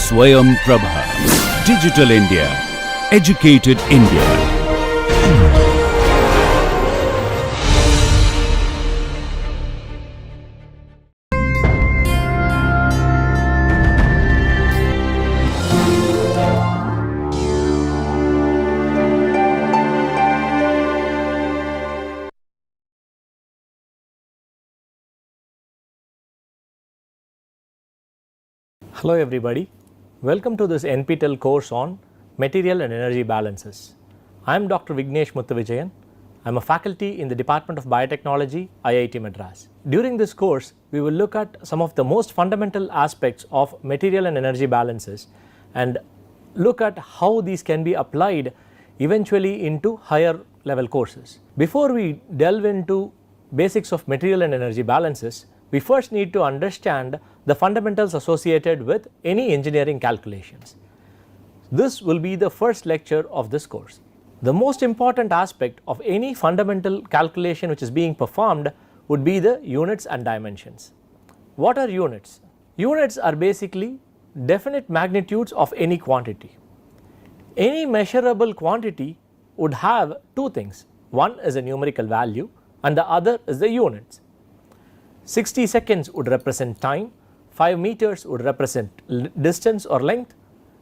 Swayam Prabha. Digital India. Educated India. Hello everybody, welcome to this NPTEL course on Material and Energy Balances. I am Dr. Vignesh Muthavijayan. I am a faculty in the Department of Biotechnology, IIT Madras. During this course, we will look at some of the most fundamental aspects of material and energy balances and look at how these can be applied eventually into higher level courses. Before we delve into basics of material and energy balances, we first need to understand the fundamentals associated with any engineering calculations. This will be the first lecture of this course. The most important aspect of any fundamental calculation which is being performed would be the units and dimensions. What are units? Units are basically definite magnitudes of any quantity. Any measurable quantity would have two things. One is a numerical value and the other is the units. 60 seconds would represent time, 5 meters would represent distance or length,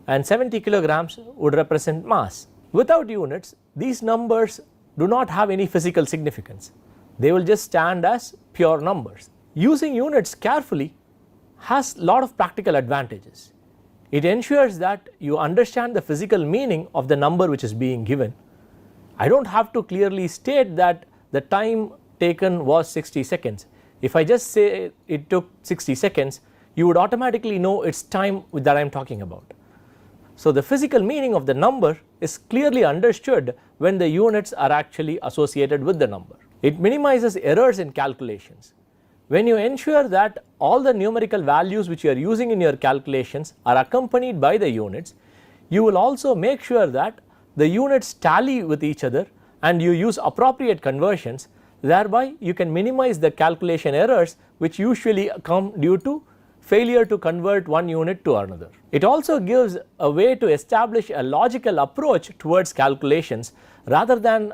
and 70 kilograms would represent mass. Without units, these numbers do not have any physical significance. They will just stand as pure numbers. Using units carefully has a lot of practical advantages. It ensures that you understand the physical meaning of the number which is being given. I don't have to clearly state that the time taken was 60 seconds. If I just say it took 60 seconds, you would automatically know it's time that I am talking about. So the physical meaning of the number is clearly understood when the units are actually associated with the number. It minimizes errors in calculations. When you ensure that all the numerical values which you are using in your calculations are accompanied by the units, you will also make sure that the units tally with each other and you use appropriate conversions. Thereby you can minimize the calculation errors which usually come due to failure to convert one unit to another. It also gives a way to establish a logical approach towards calculations rather than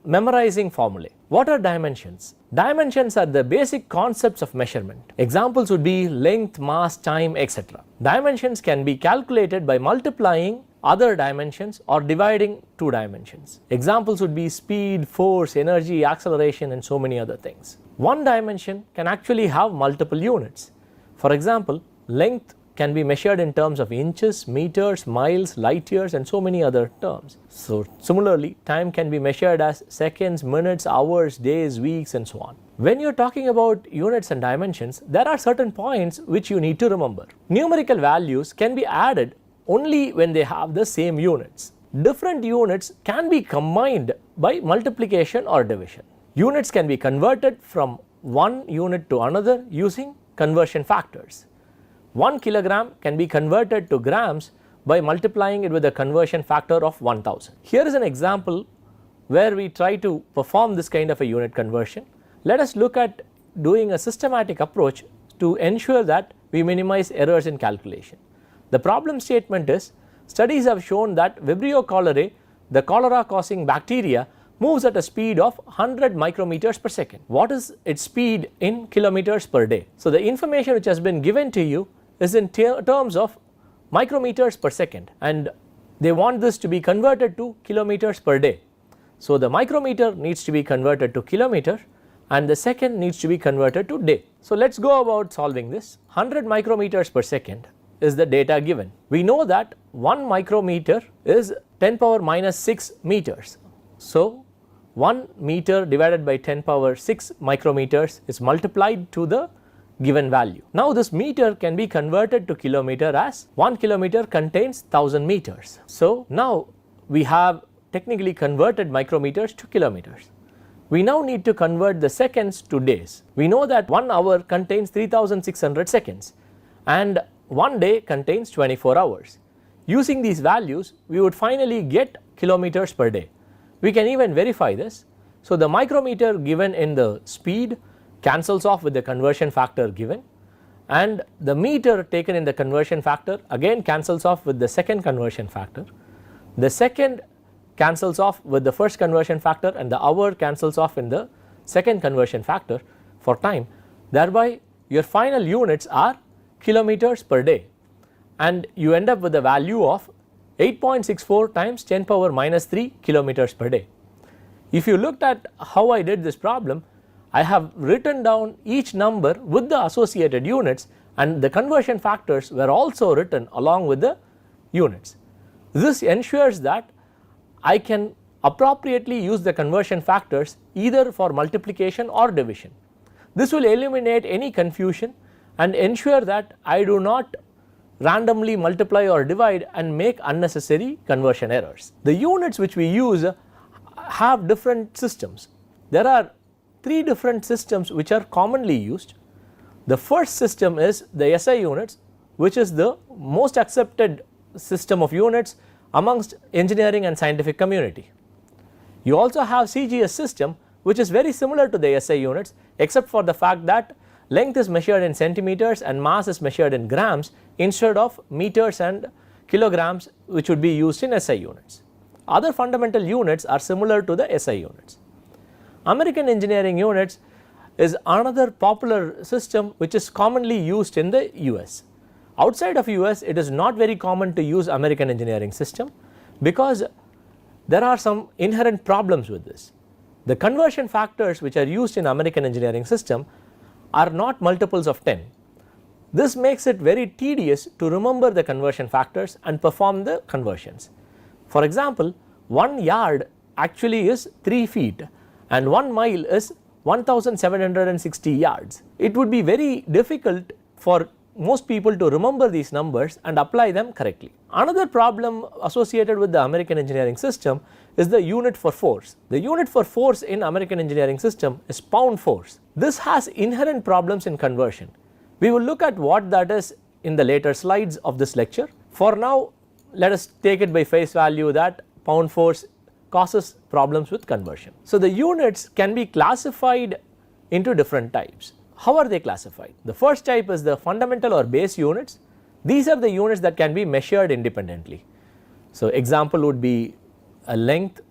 memorizing formulae. What are dimensions? Dimensions are the basic concepts of measurement. Examples would be length, mass, time, etc. Dimensions can be calculated by multiplying other dimensions or dividing two dimensions. Examples would be speed, force, energy, acceleration, and so many other things. One dimension can actually have multiple units. For example, length can be measured in terms of inches, meters, miles, light years, and so many other terms. So similarly, time can be measured as seconds, minutes, hours, days, weeks, and so on. When you're talking about units and dimensions, there are certain points which you need to remember. Numerical values can be added only when they have the same units. Different units can be combined by multiplication or division. Units can be converted from one unit to another using conversion factors. 1 kilogram can be converted to grams by multiplying it with a conversion factor of 1000. Here is an example where we try to perform this kind of a unit conversion. Let us look at doing a systematic approach to ensure that we minimize errors in calculation. The problem statement is, studies have shown that Vibrio cholerae, the cholera causing bacteria, moves at a speed of 100 micrometers per second. What is its speed in kilometers per day? So the information which has been given to you is in terms of micrometers per second, and they want this to be converted to kilometers per day. So the micrometer needs to be converted to kilometer and the second needs to be converted to day. So let's go about solving this. 100 micrometers per second is the data given. We know that 1 micrometer is 10 power minus 6 meters. So 1 meter divided by 10 power 6 micrometers is multiplied to the given value. Now this meter can be converted to kilometer as 1 kilometer contains 1000 meters. So now we have technically converted micrometers to kilometers. We now need to convert the seconds to days. We know that 1 hour contains 3600 seconds and 1 day contains 24 hours. Using these values, we would finally get kilometers per day. We can even verify this. So the micrometer given in the speed cancels off with the conversion factor given, and the meter taken in the conversion factor again cancels off with the second conversion factor. The second cancels off with the first conversion factor, and the hour cancels off in the second conversion factor for time. Thereby your final units are kilometers per day, and you end up with a value of 8.64 times 10 power minus 3 kilometers per day. If you looked at how I did this problem, I have written down each number with the associated units, and the conversion factors were also written along with the units. This ensures that I can appropriately use the conversion factors either for multiplication or division. This will eliminate any confusion and ensure that I do not randomly multiply or divide and make unnecessary conversion errors. The units which we use have different systems. There are 3 different systems which are commonly used. The first system is the SI units, which is the most accepted system of units amongst engineering and scientific community. You also have CGS system, which is very similar to the SI units, except for the fact that length is measured in centimeters and mass is measured in grams instead of meters and kilograms, which would be used in SI units. Other fundamental units are similar to the SI units. American engineering units is another popular system which is commonly used in the US. Outside of US, it is not very common to use American engineering system because there are some inherent problems with this. The conversion factors which are used in American engineering system are not multiples of 10. This makes it very tedious to remember the conversion factors and perform the conversions. For example, 1 yard actually is 3 feet and 1 mile is 1760 yards. It would be very difficult for most people to remember these numbers and apply them correctly. Another problem associated with the American engineering system is the unit for force. The unit for force in American engineering system is pound force. This has inherent problems in conversion. We will look at what that is in the later slides of this lecture. For now, let us take it by face value that pound force causes problems with conversion. So the units can be classified into different types. How are they classified? The first type is the fundamental or base units. These are the units that can be measured independently. So example would be a length,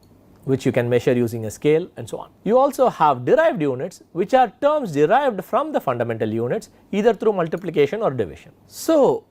which you can measure using a scale, and so on. You also have derived units, which are terms derived from the fundamental units either through multiplication or division. So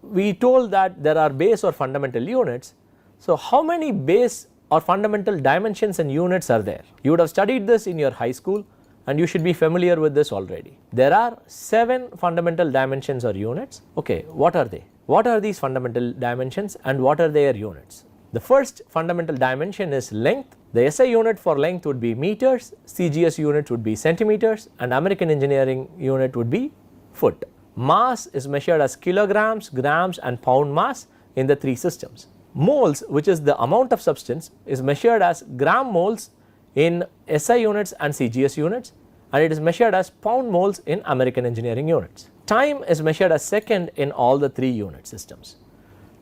we told that there are base or fundamental units. So how many base or fundamental dimensions and units are there? You would have studied this in your high school and you should be familiar with this already. There are 7 fundamental dimensions or units. Okay, what are they? What are these fundamental dimensions and what are their units? The first fundamental dimension is length. The SI unit for length would be meters, CGS unit would be centimeters, and American engineering unit would be foot. Mass is measured as kilograms, grams, and pound mass in the 3 systems. Moles, which is the amount of substance, is measured as gram moles in SI units and CGS units, and it is measured as pound moles in American engineering units. Time is measured as second in all the 3 unit systems.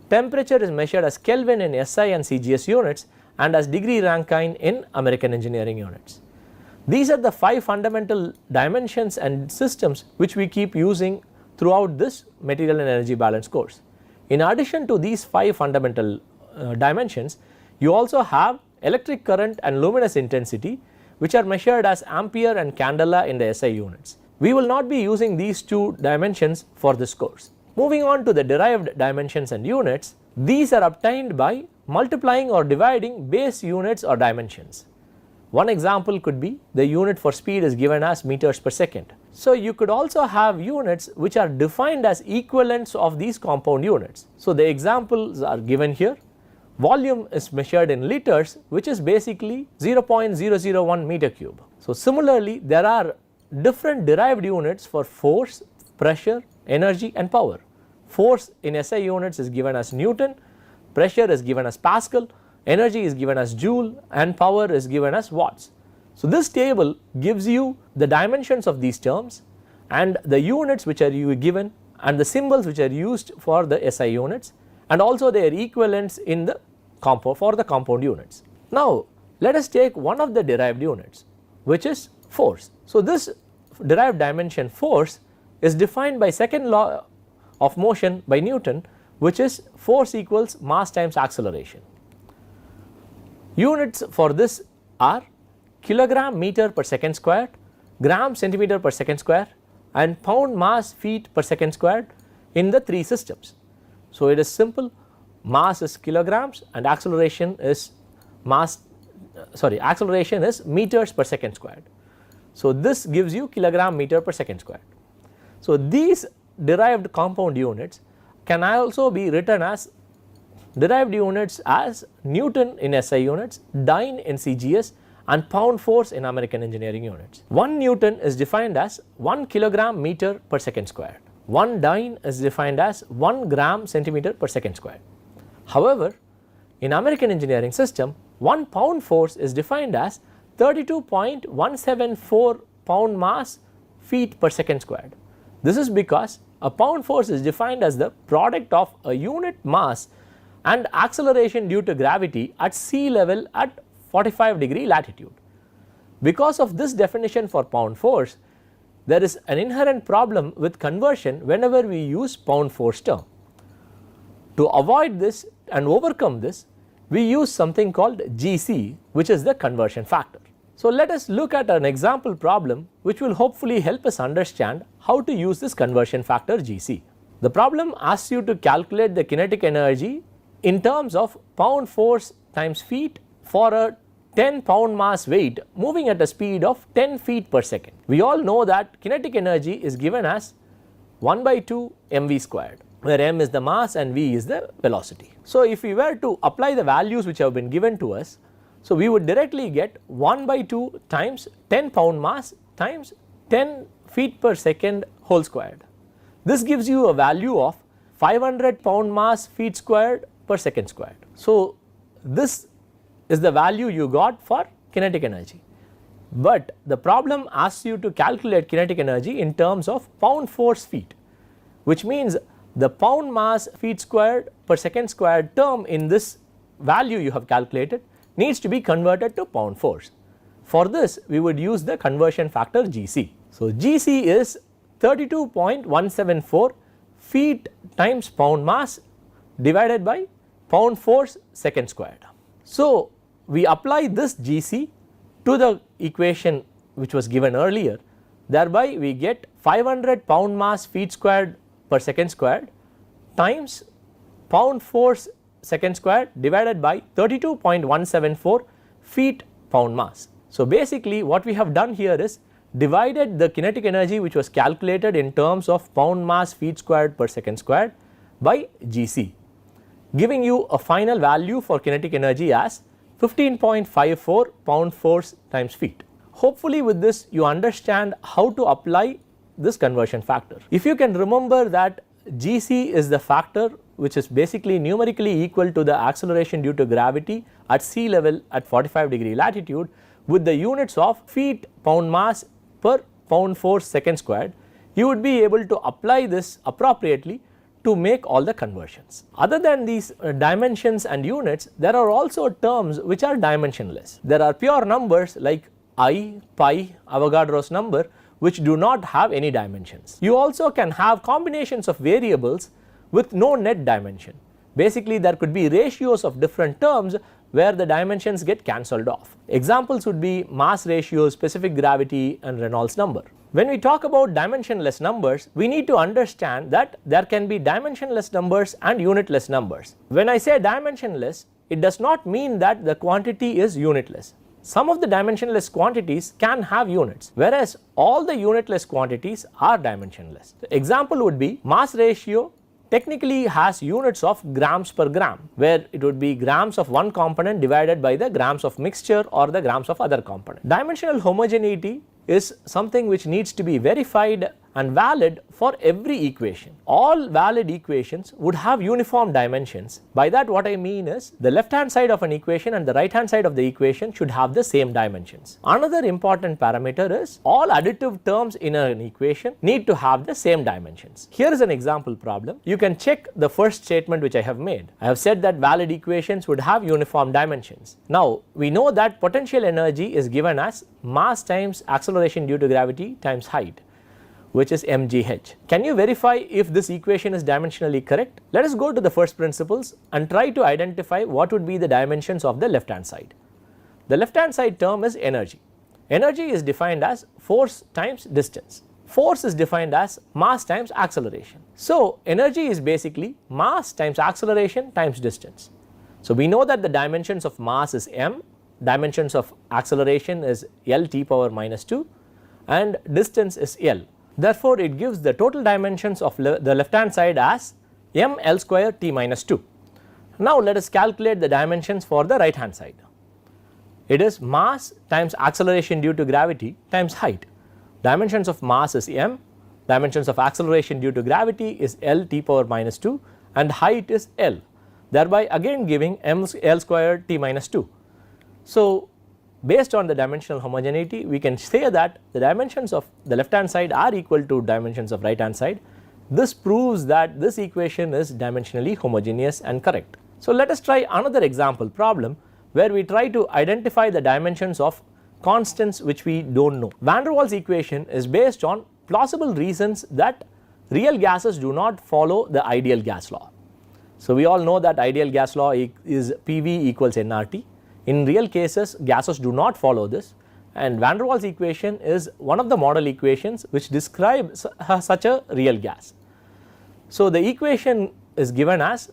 Temperature is measured as Kelvin in SI and CGS units and as degree Rankine in American engineering units. These are the 5 fundamental dimensions and systems which we keep using throughout this material and energy balance course. In addition to these 5 fundamental dimensions, you also have electric current and luminous intensity, which are measured as ampere and candela in the SI units. We will not be using these 2 dimensions for this course. Moving on to the derived dimensions and units, these are obtained by multiplying or dividing base units or dimensions. One example could be the unit for speed is given as meters per second. So you could also have units which are defined as equivalents of these compound units. So the examples are given here. Volume is measured in liters, which is basically 0.001 meter cube. So similarly, there are different derived units for force, pressure, energy, and power. Force in SI units is given as Newton, pressure is given as Pascal, energy is given as Joule, and power is given as watts. So this table gives you the dimensions of these terms and the units which are given and the symbols which are used for the SI units, and also their equivalents in the for the compound units. Now let us take one of the derived units, which is force. So this derived dimension force is defined by second law of motion by Newton, which is force equals mass times acceleration. Units for this are kilogram meter per second squared, gram centimeter per second square and pound mass feet per second squared in the three systems. So, it is simple, mass is kilograms and acceleration is meters per second squared. So, this gives you kilogram meter per second squared. So, these derived compound units can also be written as derived units as Newton in SI units, dyne in CGS and pound force in American engineering units. 1 Newton is defined as 1 kilogram meter per second squared. 1 dyne is defined as 1 gram centimeter per second squared. However, in American engineering system, 1 pound force is defined as 32.174 pound mass feet per second squared. This is because a pound force is defined as the product of a unit mass and acceleration due to gravity at sea level at 45-degree latitude. Because of this definition for pound force, there is an inherent problem with conversion whenever we use pound force term. To avoid this and overcome this, we use something called GC, which is the conversion factor. So, let us look at an example problem which will hopefully help us understand how to use this conversion factor GC. The problem asks you to calculate the kinetic energy in terms of pound force times feet for a 10 pound mass weight moving at a speed of 10 feet per second. We all know that kinetic energy is given as 1 by 2 mv squared, where m is the mass and v is the velocity. So, if we were to apply the values which have been given to us, so we would directly get 1 by 2 times 10 pound mass times 10 feet per second whole squared. This gives you a value of 500 pound mass feet squared per second squared. So, this is the value you got for kinetic energy, but the problem asks you to calculate kinetic energy in terms of pound force feet, which means the pound mass feet squared per second squared term in this value you have calculated needs to be converted to pound force. For this, we would use the conversion factor GC. So, GC is 32.174 feet times pound mass divided by pound force second squared. So, we apply this GC to the equation which was given earlier, thereby we get 500 pound mass feet squared per second squared times pound force second squared divided by 32.174 feet pound mass. So, basically what we have done here is divided the kinetic energy which was calculated in terms of pound mass feet squared per second squared by GC, giving you a final value for kinetic energy as 15.54 pound force times feet. Hopefully with this you understand how to apply this conversion factor. If you can remember that GC is the factor which is basically numerically equal to the acceleration due to gravity at sea level at 45-degree latitude with the units of feet pound mass per pound force second squared, you would be able to apply this appropriately to make all the conversions. Other than these dimensions and units, there are also terms which are dimensionless. There are pure numbers like I, pi, Avogadro's number, which do not have any dimensions. You also can have combinations of variables with no net dimension. Basically, there could be ratios of different terms where the dimensions get cancelled off. Examples would be mass ratio, specific gravity and Reynolds number. When we talk about dimensionless numbers, we need to understand that there can be dimensionless numbers and unitless numbers. When I say dimensionless, it does not mean that the quantity is unitless. Some of the dimensionless quantities can have units, whereas all the unitless quantities are dimensionless. The example would be mass ratio technically has units of grams per gram, where it would be grams of one component divided by the grams of mixture or the grams of other component. Dimensional homogeneity is something which needs to be verified and valid for every equation. All valid equations would have uniform dimensions. By that what I mean is the left hand side of an equation and the right hand side of the equation should have the same dimensions. Another important parameter is all additive terms in an equation need to have the same dimensions. Here is an example problem. You can check the first statement which I have made. I have said that valid equations would have uniform dimensions. Now we know that potential energy is given as mass times acceleration due to gravity times height, which is mgh. Can you verify if this equation is dimensionally correct? Let us go to the first principles and try to identify what would be the dimensions of the left hand side. The left hand side term is energy. Energy is defined as force times distance. Force is defined as mass times acceleration. So energy is basically mass times acceleration times distance. So we know that the dimensions of mass is m, dimensions of acceleration is L t power minus 2 and distance is L. Therefore, it gives the total dimensions of the left hand side as m L square t minus 2. Now let us calculate the dimensions for the right hand side. It is mass times acceleration due to gravity times height. Dimensions of mass is m, dimensions of acceleration due to gravity is L t power minus 2 and height is L, thereby again giving m L square t minus 2. So based on the dimensional homogeneity, we can say that the dimensions of the left hand side are equal to dimensions of right hand side. This proves that this equation is dimensionally homogeneous and correct. So let us try another example problem where we try to identify the dimensions of constants which we do not know. Van der Waals equation is based on plausible reasons that real gases do not follow the ideal gas law. So we all know that ideal gas law is PV equals nRT. In real cases, gases do not follow this, and Van der Waals equation is one of the model equations which describes such a real gas. So the equation is given as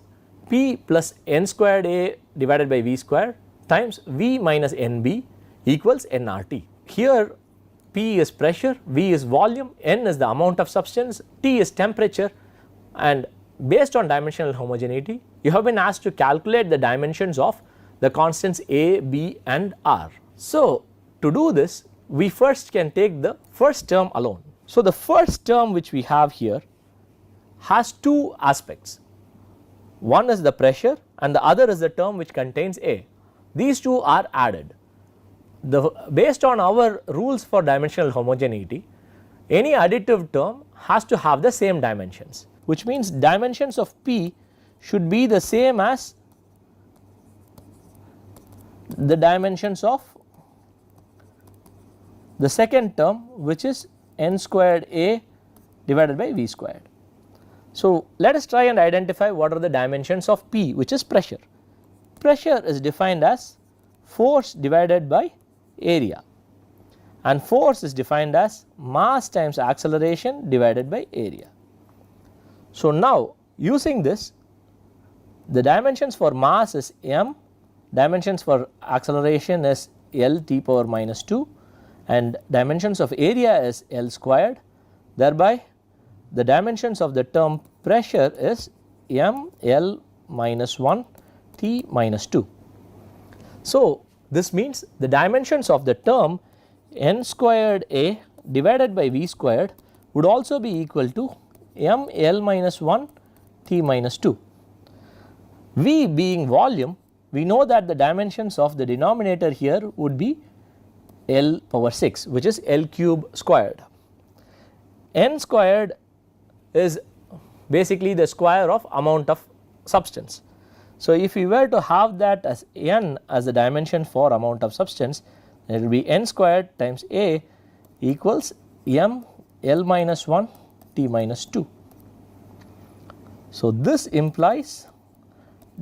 P plus n squared A divided by V square times V minus NB equals nRT. Here P is pressure, V is volume, N is the amount of substance, T is temperature, and based on dimensional homogeneity, you have been asked to calculate the dimensions of the constants A, B and R. So to do this, we first can take the first term alone. So the first term which we have here has two aspects. One is the pressure and the other is the term which contains A. These two are added. Based on our rules for dimensional homogeneity, any additive term has to have the same dimensions, which means dimensions of P should be the same as the dimensions of the second term, which is n squared A divided by V squared. So let us try and identify what are the dimensions of P, which is pressure. Pressure is defined as force divided by area, and force is defined as mass times acceleration divided by area. So now using this, the dimensions for mass is m, dimensions for acceleration is L t power minus 2 and dimensions of area is L squared, thereby the dimensions of the term pressure is m L minus 1 t minus 2. So this means the dimensions of the term n squared A divided by V squared would also be equal to m L minus 1 t minus 2. V being volume, we know that the dimensions of the denominator here would be L power 6, which is L cube squared. N squared is basically the square of amount of substance. So if we were to have that as n as the dimension for amount of substance, it will be n squared times A equals m L minus 1 t minus 2. So this implies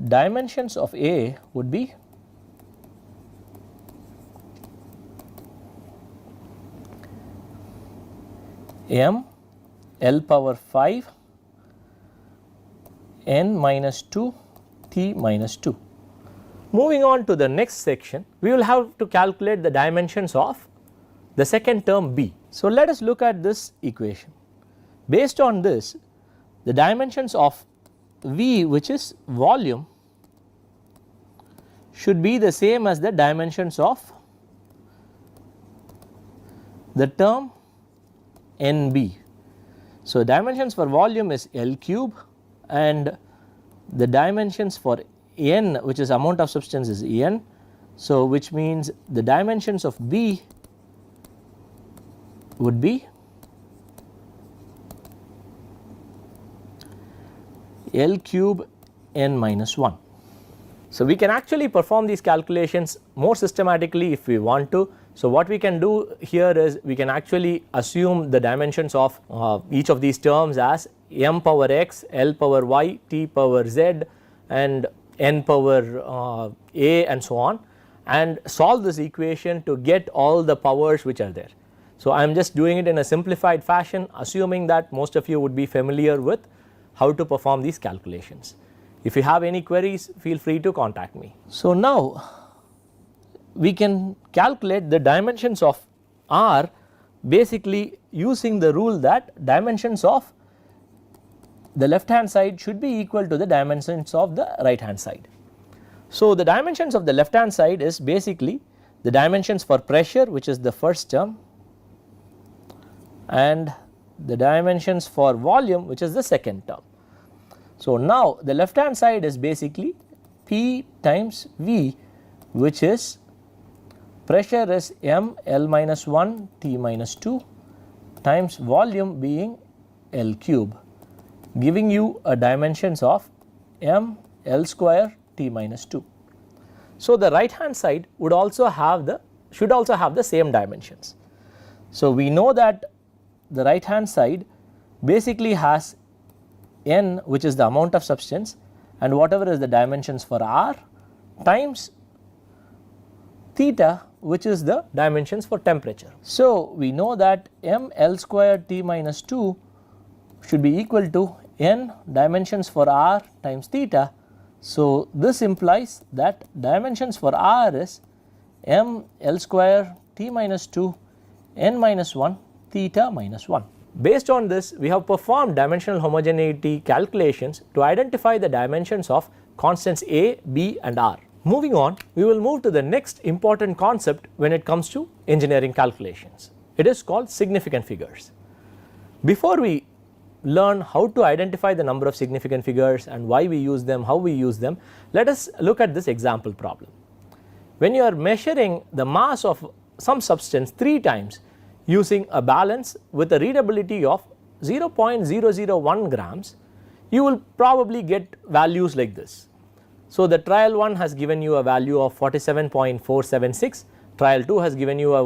dimensions of A would be m L power 5 n minus 2 t minus 2. Moving on to the next section, we will have to calculate the dimensions of the second term B. So let us look at this equation. Based on this, the dimensions of V, which is volume, should be the same as the dimensions of the term NB. So dimensions for volume is L cube and the dimensions for N, which is amount of substance, is N. So which means the dimensions of B would be L cube n minus 1. So we can actually perform these calculations more systematically if we want to. So what we can do here is we can actually assume the dimensions of each of these terms as m power x, l power y, t power z and n power a and so on, and solve this equation to get all the powers which are there. So I am just doing it in a simplified fashion, assuming that most of you would be familiar with how to perform these calculations. If you have any queries, feel free to contact me. So now we can calculate the dimensions of R basically using the rule that dimensions of the left hand side should be equal to the dimensions of the right hand side. So the dimensions of the left hand side is basically the dimensions for pressure, which is the first term, and the dimensions for volume, which is the second term. So now the left hand side is basically P times V, which is pressure is m L minus 1 T minus 2 times volume being L cube, giving you a dimensions of m L square T minus 2. So the right hand side would also have should also have the same dimensions. So we know that the right hand side basically has n, which is the amount of substance, and whatever is the dimensions for R, times theta, which is the dimensions for temperature. So we know that m L square T minus 2 should be equal to n dimensions for R times theta. So this implies that dimensions for R is m L square T minus 2 n minus 1 theta minus 1. Based on this, we have performed dimensional homogeneity calculations to identify the dimensions of constants A, B and R. Moving on, we will move to the next important concept when it comes to engineering calculations. It is called significant figures. Before we learn how to identify the number of significant figures and why we use them, how we use them, let us look at this example problem. When you are measuring the mass of some substance 3 times using a balance with a readability of 0.001 grams, you will probably get values like this. So the trial 1 has given you a value of 47.476, trial 2 has given you a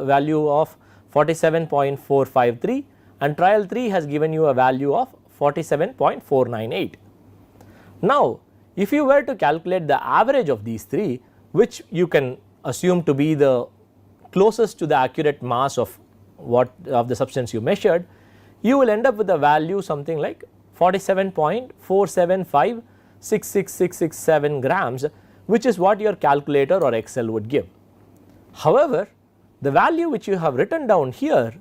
value of 47.453, and trial 3 has given you a value of 47.498. Now if you were to calculate the average of these 3, which you can assume to be the closest to the accurate mass of the substance you measured, you will end up with a value something like 47.47566667 grams, which is what your calculator or Excel would give. However, the value which you have written down here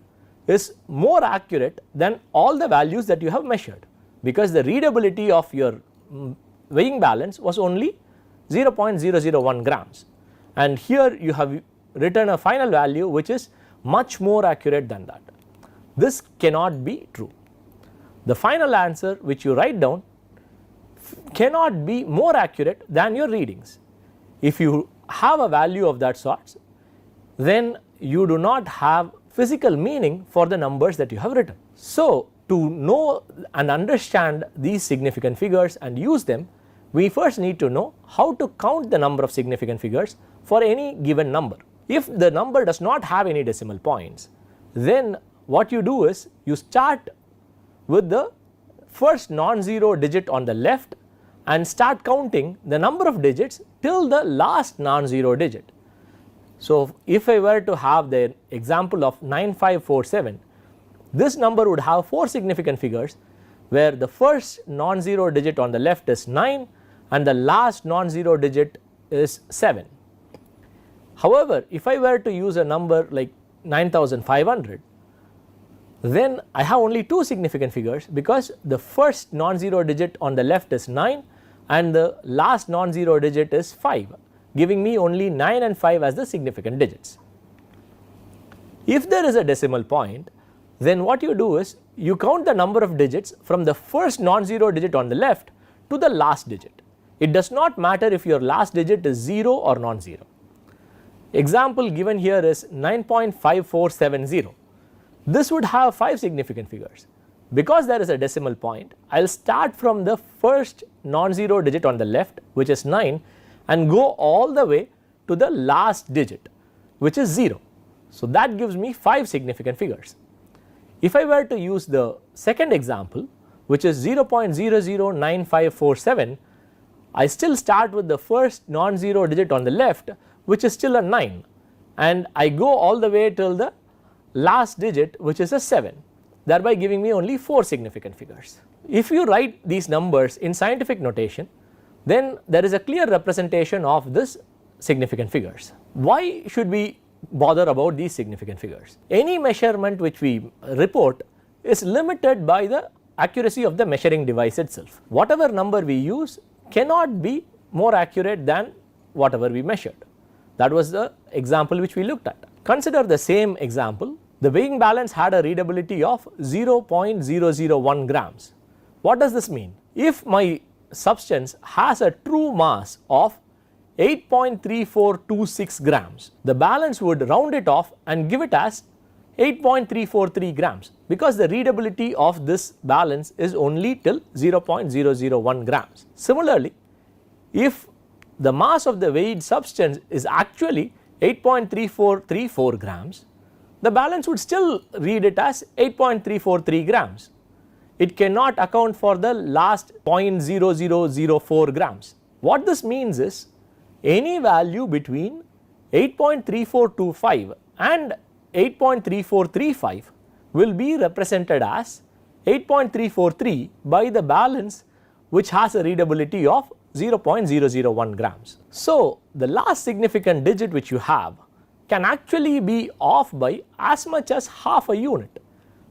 is more accurate than all the values that you have measured, because the readability of your weighing balance was only 0.001 grams, and here you have written a final value which is much more accurate than that. This cannot be true. The final answer which you write down cannot be more accurate than your readings. If you have a value of that sort, then you do not have physical meaning for the numbers that you have written. So to know and understand these significant figures and use them, we first need to know how to count the number of significant figures for any given number. If the number does not have any decimal points, then what you do is you start with the first non-zero digit on the left and start counting the number of digits till the last non-zero digit. So if I were to have the example of 9547, this number would have 4 significant figures, where the first non-zero digit on the left is 9 and the last non-zero digit is 7. However, if I were to use a number like 9500, then I have only 2 significant figures, because the first non-zero digit on the left is 9 and the last non-zero digit is 5, giving me only 9 and 5 as the significant digits. If there is a decimal point, then what you do is you count the number of digits from the first non-zero digit on the left to the last digit. It does not matter if your last digit is 0 or non-zero. Example given here is 9.5470. This would have 5 significant figures. Because there is a decimal point, I will start from the first non-zero digit on the left, which is 9, and go all the way to the last digit, which is 0. So, that gives me 5 significant figures. If I were to use the second example, which is 0.009547, I still start with the first non-zero digit on the left, which is still a 9, and I go all the way till the last digit, which is a 7, thereby giving me only 4 significant figures. If you write these numbers in scientific notation, then there is a clear representation of this significant figures. Why should we bother about these significant figures? Any measurement which we report is limited by the accuracy of the measuring device itself. Whatever number we use cannot be more accurate than whatever we measured. That was the example which we looked at. Consider the same example. The weighing balance had a readability of 0.001 grams. What does this mean? If my substance has a true mass of 8.3426 grams, the balance would round it off and give it as 8.343 grams, because the readability of this balance is only till 0.001 grams. Similarly, if the mass of the weighed substance is actually 8.3434 grams, the balance would still read it as 8.343 grams. It cannot account for the last 0.0004 grams. What this means is, any value between 8.3425 and 8.3435 will be represented as 8.343 by the balance which has a readability of 0.001 grams. So, the last significant digit which you have can actually be off by as much as half a unit.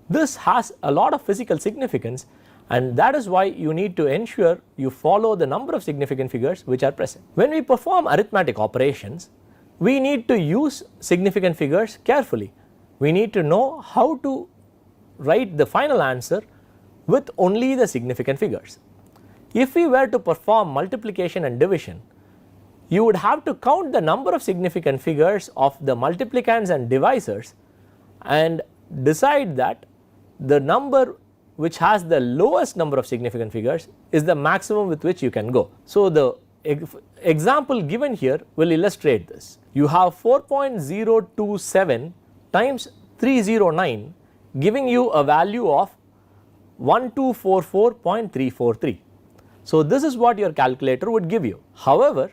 This has a lot of physical significance, and that is why you need to ensure you follow the number of significant figures which are present. When we perform arithmetic operations, we need to use significant figures carefully. We need to know how to write the final answer with only the significant figures. If we were to perform multiplication and division, you would have to count the number of significant figures of the multiplicands and divisors and decide that the number which has the lowest number of significant figures is the maximum with which you can go. So, the example given here will illustrate this. You have 4.027 times 309 giving you a value of 1244.343. So, this is what your calculator would give you. However,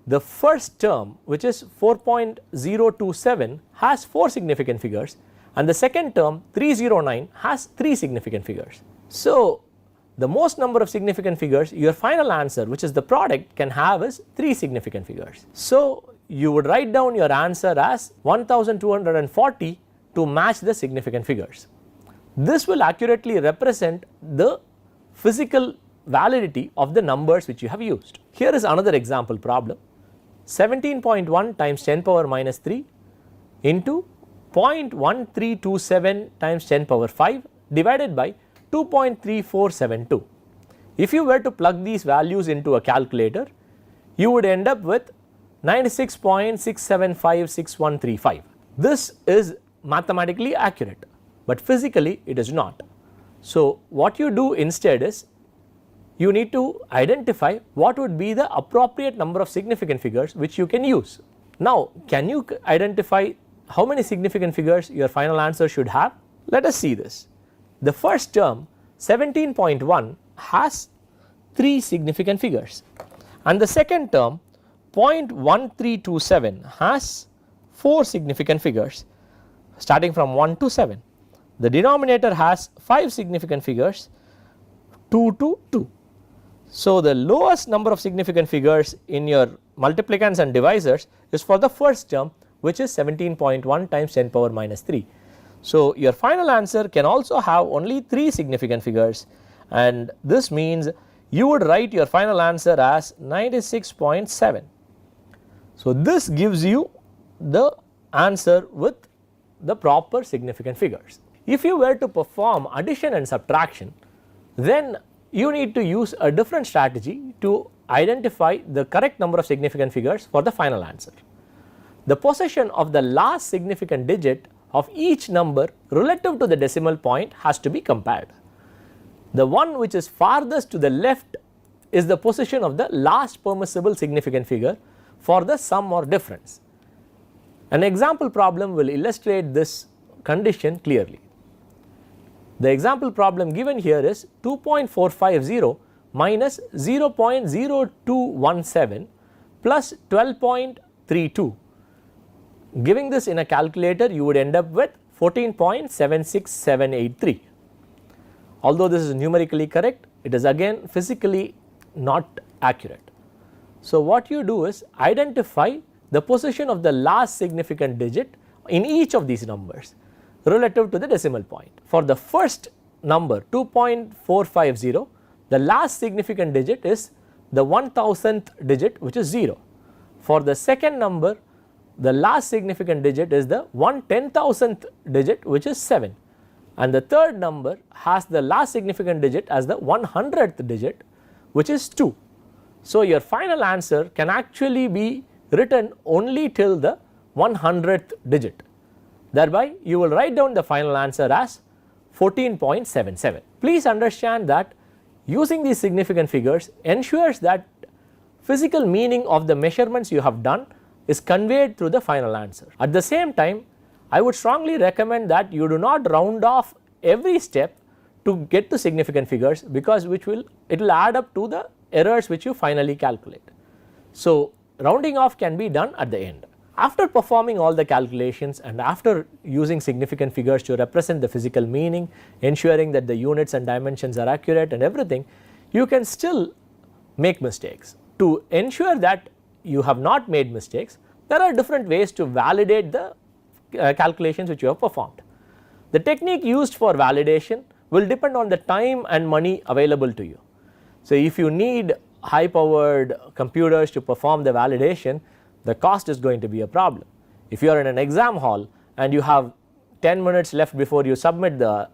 the first term, which is 4.027, has 4 significant figures, and the second term 309 has 3 significant figures. So, the most number of significant figures, your final answer, which is the product, can have is 3 significant figures. So, you would write down your answer as 1240 to match the significant figures. This will accurately represent the physical validity of the numbers which you have used. Here is another example problem. 17.1 times 10 power minus 3 into 0.1327 times 10 power 5 divided by 2.3472. If you were to plug these values into a calculator, you would end up with 96.6756135. This is mathematically accurate, but physically it is not. So, what you do instead is, you need to identify what would be the appropriate number of significant figures which you can use. Now, can you identify how many significant figures your final answer should have? Let us see this. The first term 17.1 has 3 significant figures, and the second term 0.1327 has 4 significant figures starting from 1 to 7. The denominator has 5 significant figures, 2 to 2. So, the lowest number of significant figures in your multiplicants and divisors is for the first term, which is 17.1 times 10 power minus 3. So, your final answer can also have only 3 significant figures, and this means you would write your final answer as 96.7. So, this gives you the answer with the proper significant figures. If you were to perform addition and subtraction, then you need to use a different strategy to identify the correct number of significant figures for the final answer. The position of the last significant digit of each number relative to the decimal point has to be compared. The one which is farthest to the left is the position of the last permissible significant figure for the sum or difference. An example problem will illustrate this condition clearly. The example problem given here is 2.450 minus 0.0217 plus 12.32. Giving this in a calculator, you would end up with 14.76783. Although this is numerically correct, it is again physically not accurate. So what you do is identify the position of the last significant digit in each of these numbers relative to the decimal point. For the first number 2.450, the last significant digit is the 1000th digit, which is 0. For the second number, the last significant digit is the 1/10,000th digit, which is 7, and the third number has the last significant digit as the 100th digit, which is 2. So your final answer can actually be written only till the 100th digit. Thereby you will write down the final answer as 14.77. Please understand that using these significant figures ensures that physical meaning of the measurements you have done is conveyed through the final answer. At the same time, I would strongly recommend that you do not round off every step to get to significant figures, because it will add up to the errors which you finally calculate. So rounding off can be done at the end. After performing all the calculations and after using significant figures to represent the physical meaning, ensuring that the units and dimensions are accurate and everything, you can still make mistakes. To ensure that you have not made mistakes, there are different ways to validate the calculations which you have performed. The technique used for validation will depend on the time and money available to you. So if you need high powered computers to perform the validation, the cost is going to be a problem. If you are in an exam hall and you have 10 minutes left before you submit the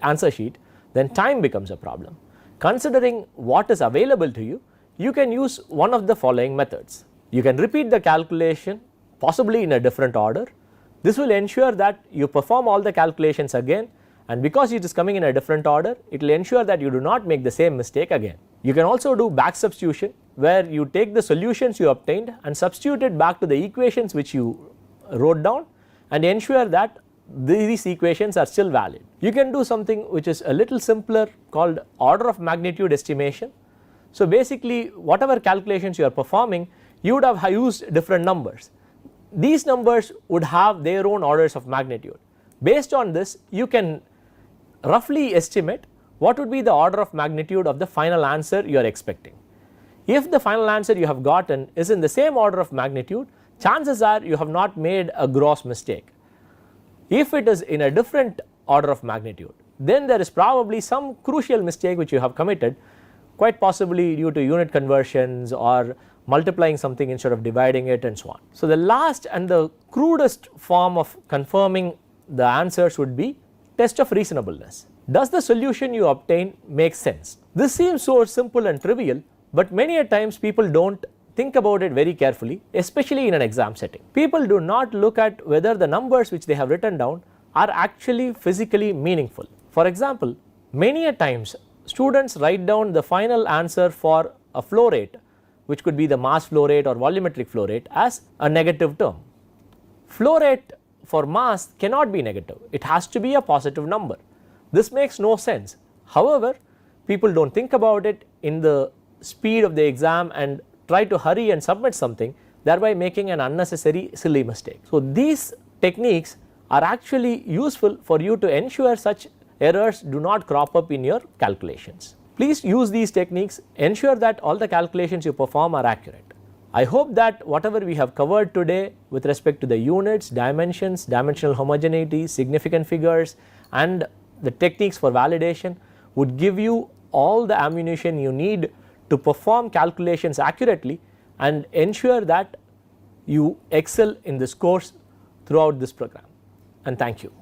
answer sheet, then time becomes a problem. Considering what is available to you, you can use one of the following methods. You can repeat the calculation, possibly in a different order. This will ensure that you perform all the calculations again, and because it is coming in a different order, it will ensure that you do not make the same mistake again. You can also do back substitution, where you take the solutions you obtained and substitute it back to the equations which you wrote down and ensure that these equations are still valid. You can do something which is a little simpler called order of magnitude estimation. So basically whatever calculations you are performing, you would have used different numbers. These numbers would have their own orders of magnitude. Based on this, you can roughly estimate what would be the order of magnitude of the final answer you are expecting. If the final answer you have gotten is in the same order of magnitude, chances are you have not made a gross mistake. If it is in a different order of magnitude, then there is probably some crucial mistake which you have committed, quite possibly due to unit conversions or multiplying something instead of dividing it and so on. So the last and the crudest form of confirming the answers would be test of reasonableness. Does the solution you obtain make sense? This seems so simple and trivial, but many a times people don't think about it very carefully, especially in an exam setting. People do not look at whether the numbers which they have written down are actually physically meaningful. For example, many a times students write down the final answer for a flow rate, which could be the mass flow rate or volumetric flow rate, as a negative term. Flow rate for mass cannot be negative, it has to be a positive number. This makes no sense. However, people don't think about it in the speed of the exam and try to hurry and submit something, thereby making an unnecessary silly mistake. So these techniques are actually useful for you to ensure such errors do not crop up in your calculations. Please use these techniques, ensure that all the calculations you perform are accurate. I hope that whatever we have covered today with respect to the units, dimensions, dimensional homogeneity, significant figures and the techniques for validation would give you all the ammunition you need to perform calculations accurately and ensure that you excel in this course throughout this program. And thank you.